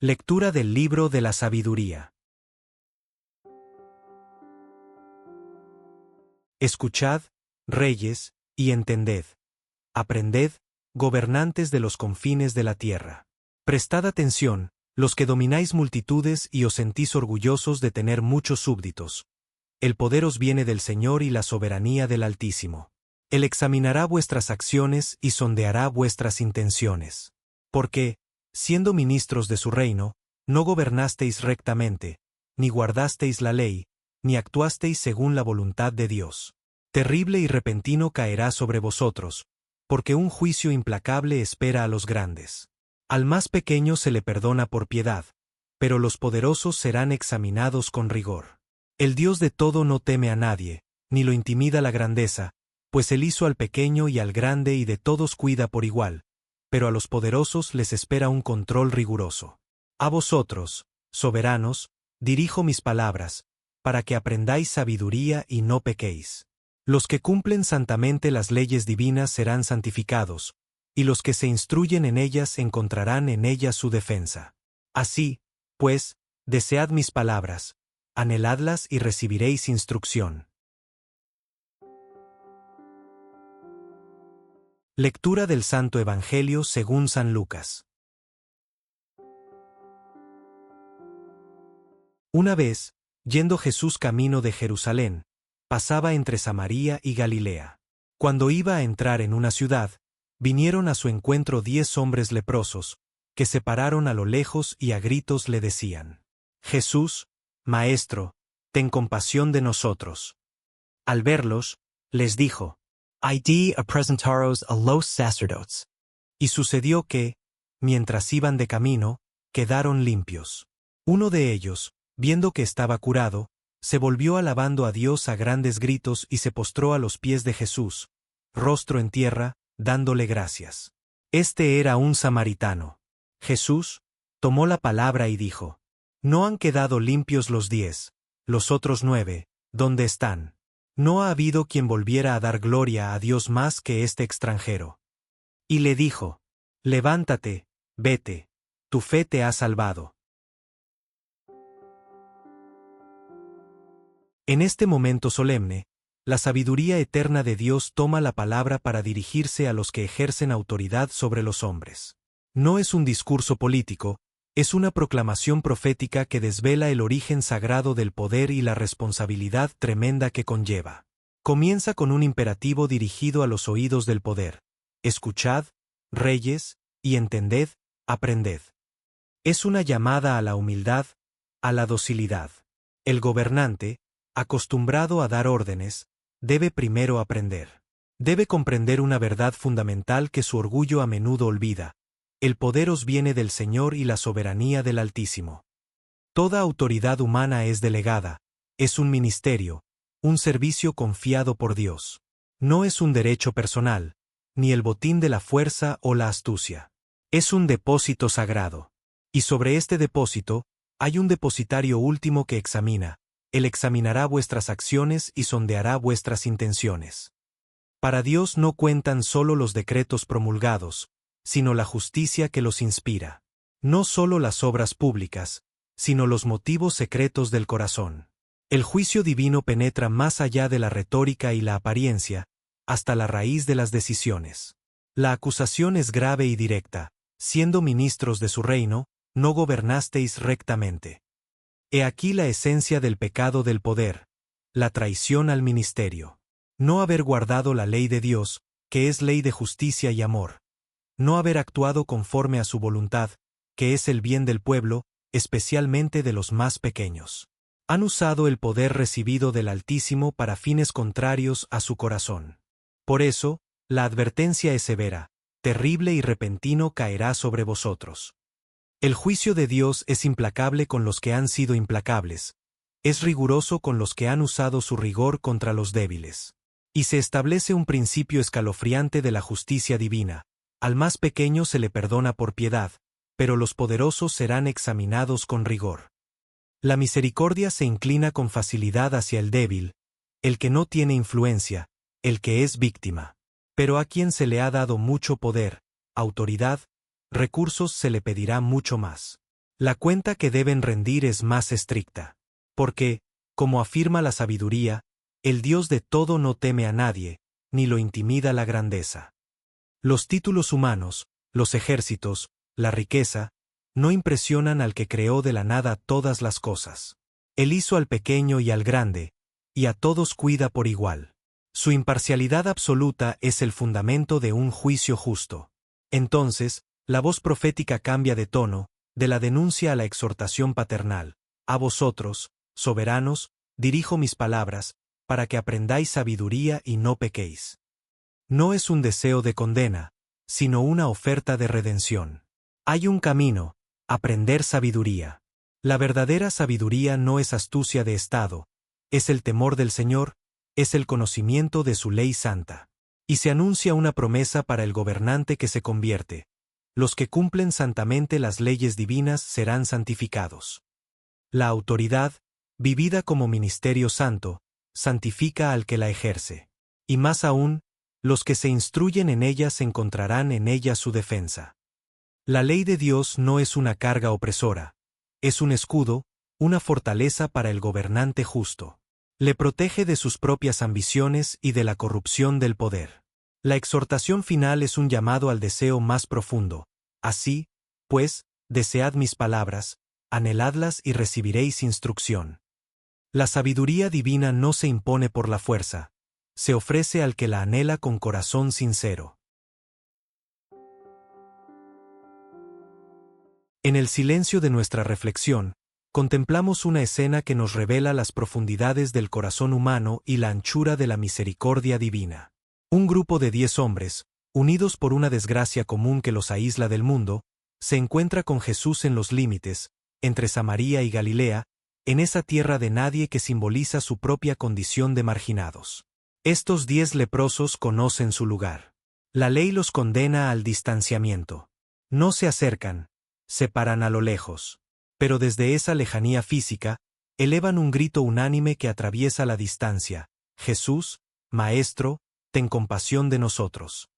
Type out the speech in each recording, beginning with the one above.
Lectura del libro de la sabiduría. Escuchad, reyes, y entended. Aprended, gobernantes de los confines de la tierra. Prestad atención, los que domináis multitudes y os sentís orgullosos de tener muchos súbditos. El poder os viene del Señor y la soberanía del Altísimo. Él examinará vuestras acciones y sondeará vuestras intenciones. Porque, siendo ministros de su reino, no gobernasteis rectamente, ni guardasteis la ley, ni actuasteis según la voluntad de Dios. Terrible y repentino caerá sobre vosotros, porque un juicio implacable espera a los grandes. Al más pequeño se le perdona por piedad, pero los poderosos serán examinados con rigor. El Dios de todo no teme a nadie, ni lo intimida la grandeza, pues él hizo al pequeño y al grande y de todos cuida por igual, pero a los poderosos les espera un control riguroso. A vosotros, soberanos, dirijo mis palabras, para que aprendáis sabiduría y no pequéis. Los que cumplen santamente las leyes divinas serán santificados, y los que se instruyen en ellas encontrarán en ellas su defensa. Así, pues, desead mis palabras, anheladlas y recibiréis instrucción. Lectura del Santo Evangelio según San Lucas. Una vez, yendo Jesús camino de Jerusalén, pasaba entre Samaria y Galilea. Cuando iba a entrar en una ciudad, vinieron a su encuentro 10 hombres leprosos, que se pararon a lo lejos y a gritos le decían: Jesús, Maestro, ten compasión de nosotros. Al verlos, les dijo: Id a presentaros a los sacerdotes. Y sucedió que, mientras iban de camino, quedaron limpios. Uno de ellos, viendo que estaba curado, se volvió alabando a Dios a grandes gritos y se postró a los pies de Jesús, rostro en tierra, dándole gracias. Este era un samaritano. Jesús tomó la palabra y dijo: ¿No han quedado limpios los 10, los otros 9, dónde están? No ha habido quien volviera a dar gloria a Dios más que este extranjero. Y le dijo: Levántate, vete, tu fe te ha salvado. En este momento solemne, la sabiduría eterna de Dios toma la palabra para dirigirse a los que ejercen autoridad sobre los hombres. No es un discurso político, es una proclamación profética que desvela el origen sagrado del poder y la responsabilidad tremenda que conlleva. Comienza con un imperativo dirigido a los oídos del poder: escuchad, reyes, y entended, aprended. Es una llamada a la humildad, a la docilidad. El gobernante, acostumbrado a dar órdenes, debe primero aprender. Debe comprender una verdad fundamental que su orgullo a menudo olvida: el poder os viene del Señor y la soberanía del Altísimo. Toda autoridad humana es delegada, es un ministerio, un servicio confiado por Dios. No es un derecho personal, ni el botín de la fuerza o la astucia. Es un depósito sagrado. Y sobre este depósito, hay un depositario último que examina. Él examinará vuestras acciones y sondeará vuestras intenciones. Para Dios no cuentan solo los decretos promulgados, sino la justicia que los inspira. No solo las obras públicas, sino los motivos secretos del corazón. El juicio divino penetra más allá de la retórica y la apariencia, hasta la raíz de las decisiones. La acusación es grave y directa: siendo ministros de su reino, no gobernasteis rectamente. He aquí la esencia del pecado del poder: la traición al ministerio. No haber guardado la ley de Dios, que es ley de justicia y amor. No haber actuado conforme a su voluntad, que es el bien del pueblo, especialmente de los más pequeños. Han usado el poder recibido del Altísimo para fines contrarios a su corazón. Por eso, la advertencia es severa: terrible y repentino caerá sobre vosotros. El juicio de Dios es implacable con los que han sido implacables, es riguroso con los que han usado su rigor contra los débiles. Y se establece un principio escalofriante de la justicia divina: al más pequeño se le perdona por piedad, pero los poderosos serán examinados con rigor. La misericordia se inclina con facilidad hacia el débil, el que no tiene influencia, el que es víctima. Pero a quien se le ha dado mucho poder, autoridad, recursos, se le pedirá mucho más. La cuenta que deben rendir es más estricta. Porque, como afirma la sabiduría, el Dios de todo no teme a nadie, ni lo intimida la grandeza. Los títulos humanos, los ejércitos, la riqueza, no impresionan al que creó de la nada todas las cosas. Él hizo al pequeño y al grande, y a todos cuida por igual. Su imparcialidad absoluta es el fundamento de un juicio justo. Entonces, la voz profética cambia de tono, de la denuncia a la exhortación paternal. A vosotros, soberanos, dirijo mis palabras, para que aprendáis sabiduría y no pequéis. No es un deseo de condena, sino una oferta de redención. Hay un camino, aprender sabiduría. La verdadera sabiduría no es astucia de estado, es el temor del Señor, es el conocimiento de su ley santa. Y se anuncia una promesa para el gobernante que se convierte. Los que cumplen santamente las leyes divinas serán santificados. La autoridad, vivida como ministerio santo, santifica al que la ejerce. Y más aún, los que se instruyen en ellas encontrarán en ella su defensa. La ley de Dios no es una carga opresora, es un escudo, una fortaleza para el gobernante justo. Le protege de sus propias ambiciones y de la corrupción del poder. La exhortación final es un llamado al deseo más profundo. Así, pues, desead mis palabras, anheladlas y recibiréis instrucción. La sabiduría divina no se impone por la fuerza, se ofrece al que la anhela con corazón sincero. En el silencio de nuestra reflexión, contemplamos una escena que nos revela las profundidades del corazón humano y la anchura de la misericordia divina. Un grupo de 10 hombres, unidos por una desgracia común que los aísla del mundo, se encuentra con Jesús en los límites, entre Samaria y Galilea, en esa tierra de nadie que simboliza su propia condición de marginados. Estos 10 leprosos conocen su lugar. La ley los condena al distanciamiento. No se acercan, se paran a lo lejos. Pero desde esa lejanía física, elevan un grito unánime que atraviesa la distancia: Jesús, Maestro, ten compasión de nosotros.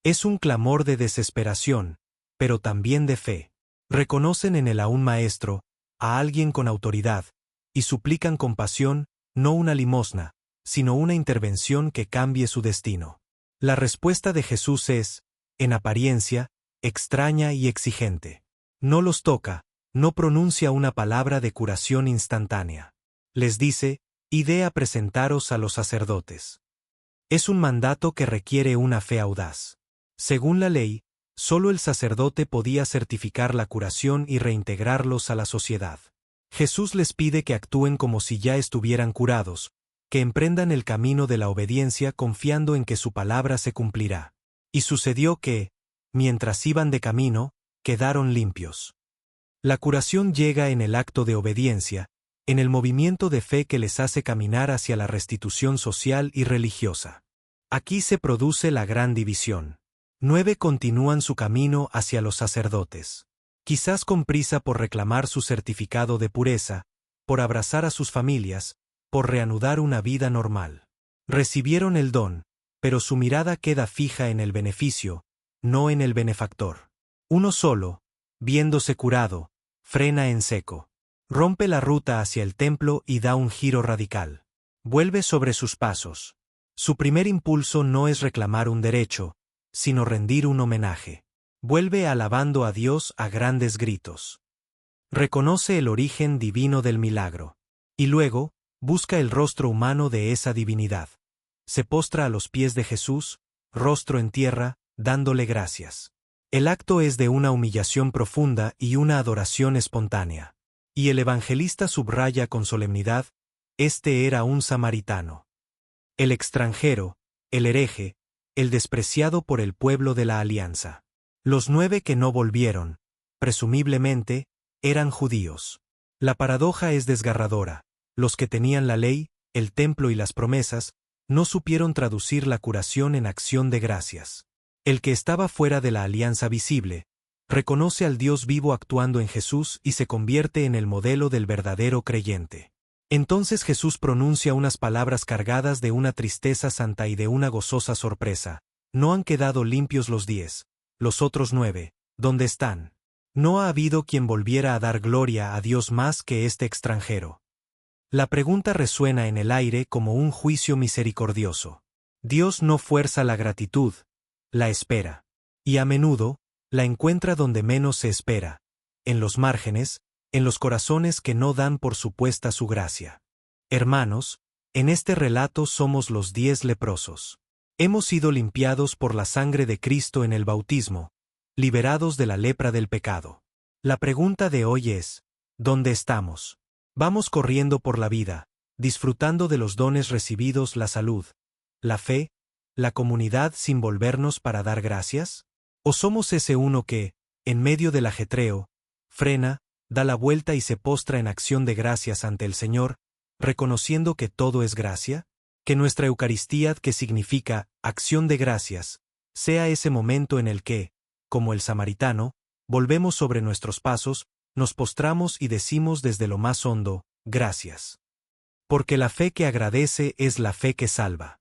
Es un clamor de desesperación, pero también de fe. Reconocen en el aún Maestro, a alguien con autoridad, y suplican compasión, no una limosna, sino una intervención que cambie su destino. La respuesta de Jesús es, en apariencia, extraña y exigente. No los toca, no pronuncia una palabra de curación instantánea. Les dice, id a presentaros a los sacerdotes. Es un mandato que requiere una fe audaz. Según la ley, solo el sacerdote podía certificar la curación y reintegrarlos a la sociedad. Jesús les pide que actúen como si ya estuvieran curados, que emprendan el camino de la obediencia confiando en que su palabra se cumplirá. Y sucedió que, mientras iban de camino, quedaron limpios. La curación llega en el acto de obediencia, en el movimiento de fe que les hace caminar hacia la restitución social y religiosa. Aquí se produce la gran división. 9 continúan su camino hacia los sacerdotes. Quizás con prisa por reclamar su certificado de pureza, por abrazar a sus familias, por reanudar una vida normal. Recibieron el don, pero su mirada queda fija en el beneficio, no en el benefactor. Uno solo, viéndose curado, frena en seco. Rompe la ruta hacia el templo y da un giro radical. Vuelve sobre sus pasos. Su primer impulso no es reclamar un derecho, sino rendir un homenaje. Vuelve alabando a Dios a grandes gritos. Reconoce el origen divino del milagro. Y luego, busca el rostro humano de esa divinidad. Se postra a los pies de Jesús, rostro en tierra, dándole gracias. El acto es de una humillación profunda y una adoración espontánea. Y el evangelista subraya con solemnidad, este era un samaritano. El extranjero, el hereje, el despreciado por el pueblo de la alianza. Los 9 que no volvieron, presumiblemente, eran judíos. La paradoja es desgarradora. Los que tenían la ley, el templo y las promesas, no supieron traducir la curación en acción de gracias. El que estaba fuera de la alianza visible, reconoce al Dios vivo actuando en Jesús y se convierte en el modelo del verdadero creyente. Entonces Jesús pronuncia unas palabras cargadas de una tristeza santa y de una gozosa sorpresa. No han quedado limpios los 10, los otros 9, ¿dónde están? No ha habido quien volviera a dar gloria a Dios más que este extranjero. La pregunta resuena en el aire como un juicio misericordioso. Dios no fuerza la gratitud, la espera. Y a menudo, la encuentra donde menos se espera, en los márgenes, en los corazones que no dan por supuesta su gracia. Hermanos, en este relato somos los 10 leprosos. Hemos sido limpiados por la sangre de Cristo en el bautismo, liberados de la lepra del pecado. La pregunta de hoy es, ¿dónde estamos? ¿Vamos corriendo por la vida, disfrutando de los dones recibidos, la salud, la fe, la comunidad sin volvernos para dar gracias? ¿O somos ese uno que, en medio del ajetreo, frena, da la vuelta y se postra en acción de gracias ante el Señor, reconociendo que todo es gracia? Que nuestra Eucaristía, que significa acción de gracias, sea ese momento en el que, como el samaritano, volvemos sobre nuestros pasos, nos postramos y decimos desde lo más hondo, gracias. Porque la fe que agradece es la fe que salva.